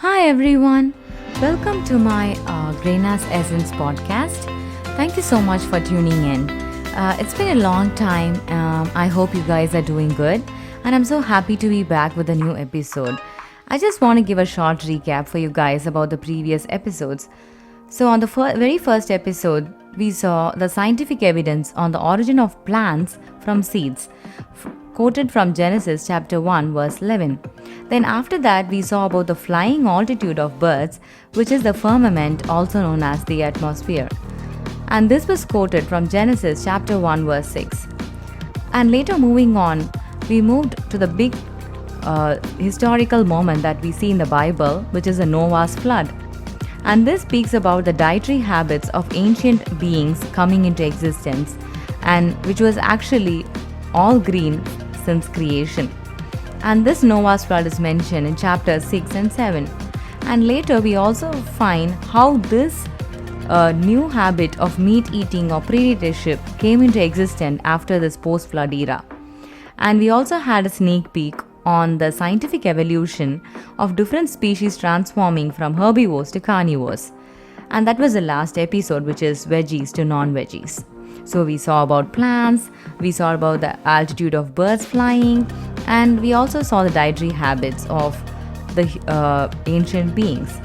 Hi everyone, welcome to my Greana's Essence podcast. Thank you so much for tuning in. It's been a long time. I hope you guys are doing good, and I'm so happy to be back with a new episode. I just want to give a short recap for you guys about the previous episodes. So, on the very first episode, we saw the scientific evidence on the origin of plants from seeds, quoted from Genesis chapter 1, verse 11. Then, after that, we saw about the flying altitude of birds, which is the firmament, also known as the atmosphere. And this was quoted from Genesis chapter 1, verse 6. And later, moving on, we moved to the big historical moment that we see in the Bible, which is the Noah's flood. And this speaks about the dietary habits of ancient beings coming into existence, and which was actually all green since creation. And this Noah's flood is mentioned in chapters 6 and 7. And later we also find how this new habit of meat eating or predatorship came into existence after this post-flood era. And we also had a sneak peek on the scientific evolution of different species transforming from herbivores to carnivores. And that was the last episode, which is veggies to non-veggies. So we saw about plants, we saw about the altitude of birds flying, and we also saw the dietary habits of the ancient beings.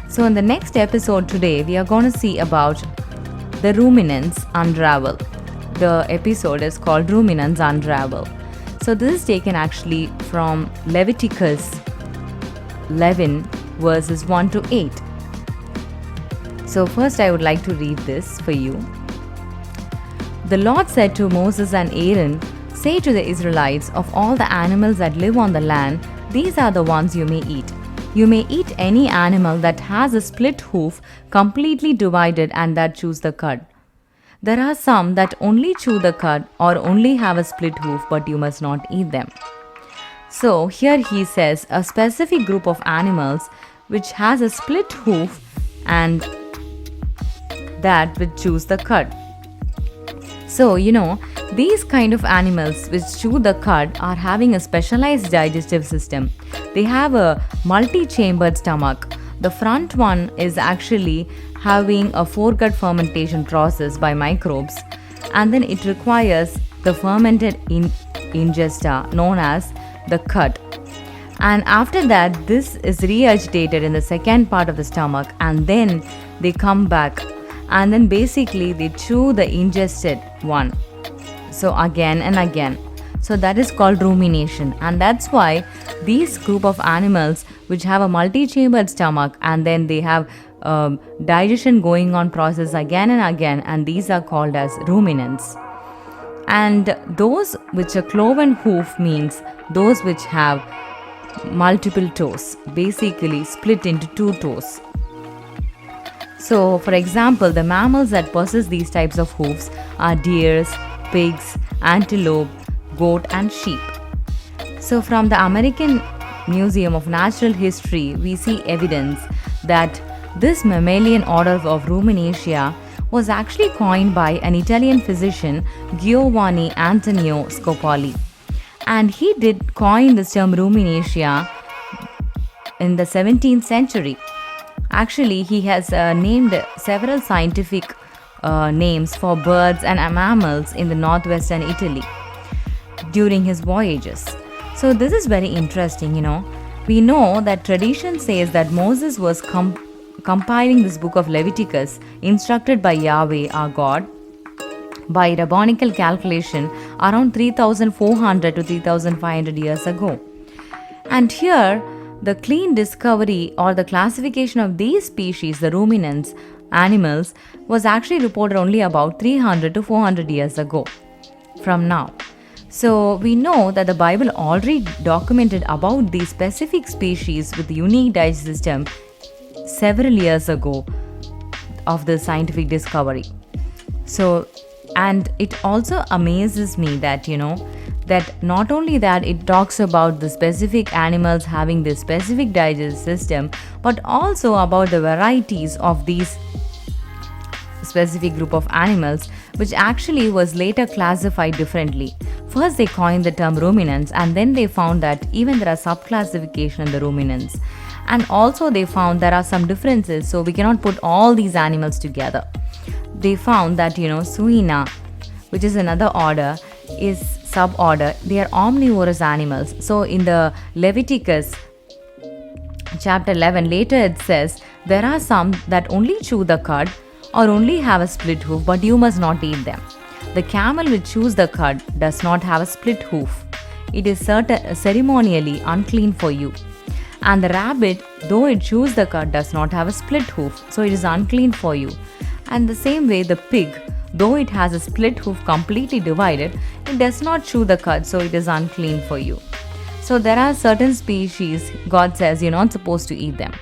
So in the next episode today, we are going to see about the ruminants unravel. The episode is called Ruminants Unravel. So this is taken actually from Leviticus 11 verses 1 to 8. So first I would like to read this for you. The Lord said to Moses and Aaron, "Say to the Israelites, of all the animals that live on the land, these are the ones you may eat. You may eat any animal that has a split hoof completely divided and that chews the cud. There are some that only chew the cud or only have a split hoof, but you must not eat them." So here he says a specific group of animals which has a split hoof and that which chews the cud. So, these kind of animals which chew the cud are having a specialized digestive system. They have a multi-chambered stomach. The front one is actually having a foregut fermentation process by microbes, and then it requires the fermented ingesta known as the cud. And after that, this is regurgitated in the second part of the stomach, and then they come back, and then basically they chew the ingested one. So again and again. So that is called rumination, and that's why these group of animals which have a multi-chambered stomach and then they have digestion going on process again and again, and these are called as ruminants. And those which are cloven hoof means those which have multiple toes, basically split into two toes. So for example, the mammals that possess these types of hoofs are deers, pigs, antelope, goat and sheep. So from the American Museum of Natural History, we see evidence that this mammalian order of Ruminatia was actually coined by an Italian physician, Giovanni Antonio Scopoli. And he did coin this term Ruminatia in the 17th century. Actually, he has named several scientific names for birds and mammals in the northwestern Italy during his voyages. So this is very interesting, We know that tradition says that Moses was compiling this book of Leviticus, instructed by Yahweh, our God, by rabbinical calculation around 3,400 to 3,500 years ago. And here, the clean discovery or the classification of these species, the ruminants, animals, was actually reported only about 300 to 400 years ago from now. So we know that the Bible already documented about these specific species with unique digestive system several years ago of the scientific discovery. So, and it also amazes me that, that not only that it talks about the specific animals having this specific digestive system, but also about the varieties of these specific group of animals, which actually was later classified differently. First, they coined the term ruminants, and then they found that even there are subclassification in the ruminants. And also they found there are some differences, so we cannot put all these animals together. They found that, Suina, which is another order, is suborder. They are omnivorous animals. So in the Leviticus chapter 11, later it says, there are some that only chew the cud or only have a split hoof, but you must not eat them. The camel which chews the cud does not have a split hoof. It is ceremonially unclean for you. And the rabbit, though it chews the cud, does not have a split hoof, so it is unclean for you. And the same way, the pig, though it has a split hoof completely divided, it does not chew the cud, so it is unclean for you. So there are certain species, God says you're not supposed to eat them.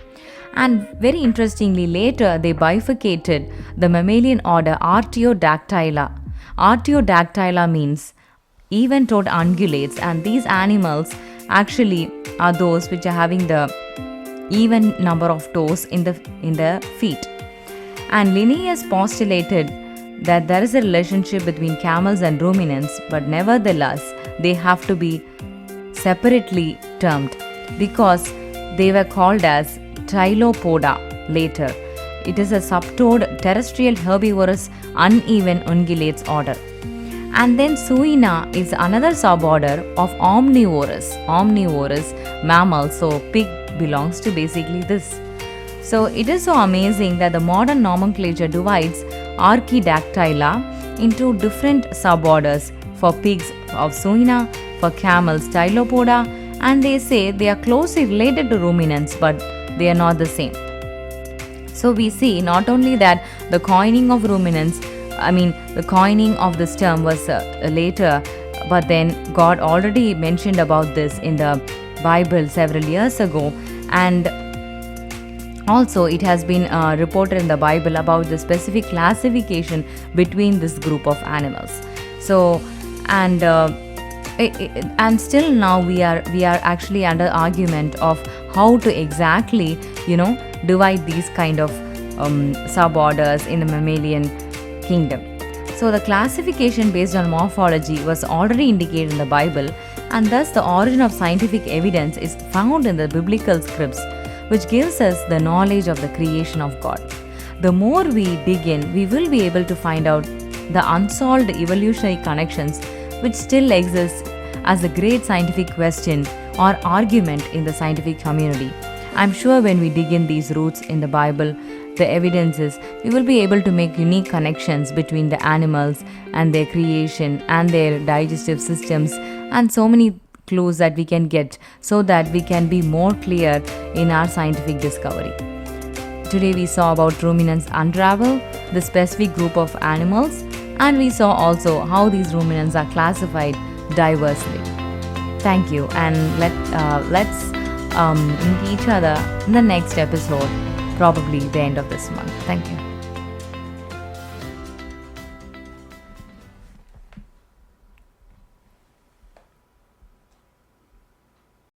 And very interestingly, later they bifurcated the mammalian order Artiodactyla. Artiodactyla means even-toed ungulates, and these animals actually are those which are having the even number of toes in the feet. And Linnaeus postulated that there is a relationship between camels and ruminants, but nevertheless they have to be separately termed because they were called as Tylopoda later. It is a subtoed terrestrial herbivorous uneven ungulates order. And then Suina is another suborder of omnivorous mammals. So pig belongs to basically this. So it is so amazing that the modern nomenclature divides Archidactyla into different suborders. For pigs of Suina, for camels Tylopoda, and they say they are closely related to ruminants, but they are not the same. So we see not only that the coining of the coining of this term was later, but then God already mentioned about this in the Bible several years ago, and also it has been reported in the Bible about the specific classification between this group of animals. So and still now we are actually under argument of how to exactly divide these kind of suborders in the mammalian kingdom. So the classification based on morphology was already indicated in the Bible, and thus the origin of scientific evidence is found in the biblical scripts, which gives us the knowledge of the creation of God. The more we dig in, we will be able to find out the unsolved evolutionary connections which still exist as a great scientific question or argument in the scientific community. I'm sure when we dig in these roots in the Bible, the evidences, we will be able to make unique connections between the animals and their creation and their digestive systems, and so many clues that we can get so that we can be more clear in our scientific discovery. Today we saw about ruminants unravel, the specific group of animals, and we saw also how these ruminants are classified diversely. Thank you, and let's meet each other in the next episode, probably the end of this month. Thank you.